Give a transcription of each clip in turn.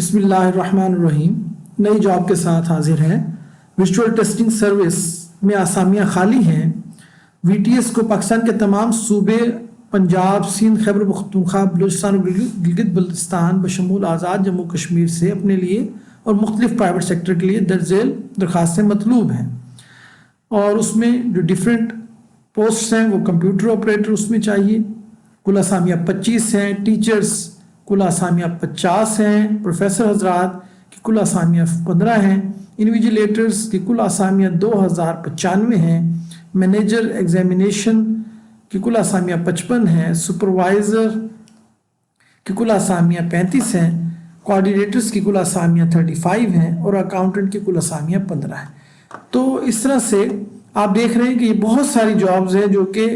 बिस्मिल्लाहिर्रहमानिर्रहीम। नई जॉब के साथ हाजिर हैं। विजुअल टेस्टिंग सर्विस में आसामियाँ खाली हैं। VTS को पाकिस्तान के तमाम सूबे पंजाब, सिंध, खैबर पख्तूनख्वा, बलूचिस्तान और गिलगित बल्तिस्तान बशमूल आज़ाद जम्मू कश्मीर से अपने लिए और मुख्तलिफ प्राइवेट सेक्टर के लिए दर्जेल दरख्वास्तें मतलूब हैं। और उसमें जो डिफरेंट पोस्ट हैं वो कंप्यूटर ऑपरेटर उसमें चाहिए, कुल आसामियाँ 25 हैं। टीचर्स कुल आसामियाँ 50 हैं। प्रोफेसर हजरात की कुल आसामियाँ 15 हैं। इन्विजिलेटर्स की कुल आसामियाँ 2095 हैं। मैनेजर एग्जामिनेशन की कुल आसामियाँ 55 हैं। सुपरवाइज़र की कुल आसामियाँ 35 हैं। कोऑर्डिनेटर्स की कुल आसामियाँ 35 हैं और अकाउंटेंट की कुल आसामियाँ 15 हैं। तो इस तरह से आप देख रहे हैं कि ये बहुत सारी जॉब्स हैं जो कि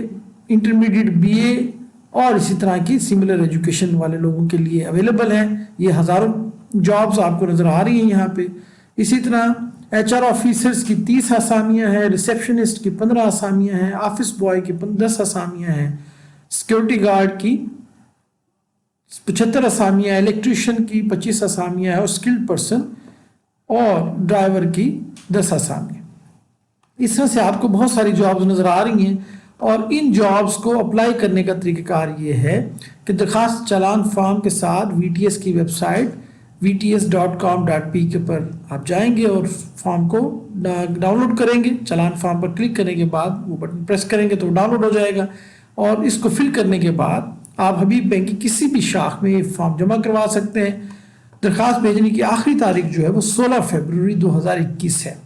इंटरमीडिएट BA और इसी तरह की सिमिलर एजुकेशन वाले लोगों के लिए अवेलेबल हैं। ये हज़ारों जॉब्स आपको नज़र आ रही हैं यहाँ पे। इसी तरह HR ऑफिसर्स की 30 आसामियाँ हैं। रिसेप्शनिस्ट की 15 आसामियाँ हैं। ऑफिस बॉय की 10 आसामियाँ हैं। सिक्योरिटी गार्ड की 75 आसामियाँ, इलेक्ट्रीशियन की 25 आसामियाँ हैं और स्किल्ड पर्सन और ड्राइवर की 10 आसामियाँ। इस तरह से आपको बहुत सारी जॉब्स नज़र आ रही हैं और इन जॉब्स को अप्लाई करने का तरीक़ाकार ये है कि दरख्वास्त चालान फॉर्म के साथ VTS की वेबसाइट vts.com.pk पर आप जाएंगे और फॉर्म को डाउनलोड करेंगे। चालान फॉर्म पर क्लिक करने के बाद वो बटन प्रेस करेंगे तो डाउनलोड हो जाएगा और इसको फिल करने के बाद आप हबीब बैंक की किसी भी शाख में ये फॉर्म जमा करवा सकते हैं। दरख्वास्त भेजने की आखिरी तारीख जो है वो 16 फरवरी 2021 है।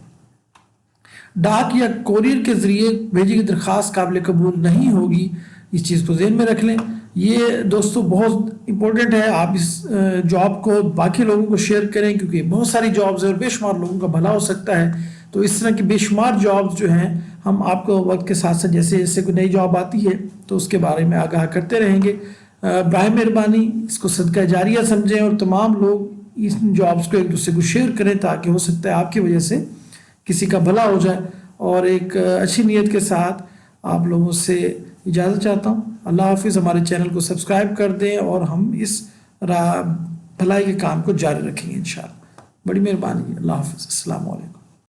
डाक या कोरियर के ज़रिए भेजी गई दरख्वास्त काबिल कबूल नहीं होगी, इस चीज़ को ज़हन में रख लें। ये दोस्तों बहुत इम्पोर्टेंट है, आप इस जॉब को बाकी लोगों को शेयर करें क्योंकि बहुत सारी जॉब्स हैं और बेशुमार लोगों का भला हो सकता है। तो इस तरह की बेशुमार जॉब्स जो हैं हम आपको वक्त के साथ साथ जैसे जैसे कोई नई जॉब आती है तो उसके बारे में आगाह करते रहेंगे। बराए मेहरबानी इसको सदका जारिया समझें और तमाम लोग इस जॉब्स को एक दूसरे को शेयर करें ताकि हो सकता है आपकी वजह से किसी का भला हो जाए। और एक अच्छी नीयत के साथ आप लोगों से इजाज़त चाहता हूँ। अल्लाह हाफिज़। हमारे चैनल को सब्सक्राइब कर दें और हम इस भलाई के काम को जारी रखेंगे इंशाअल्लाह। बड़ी मेहरबानी। अल्लाह हाफिज़। अस्सलाम वालेकुम।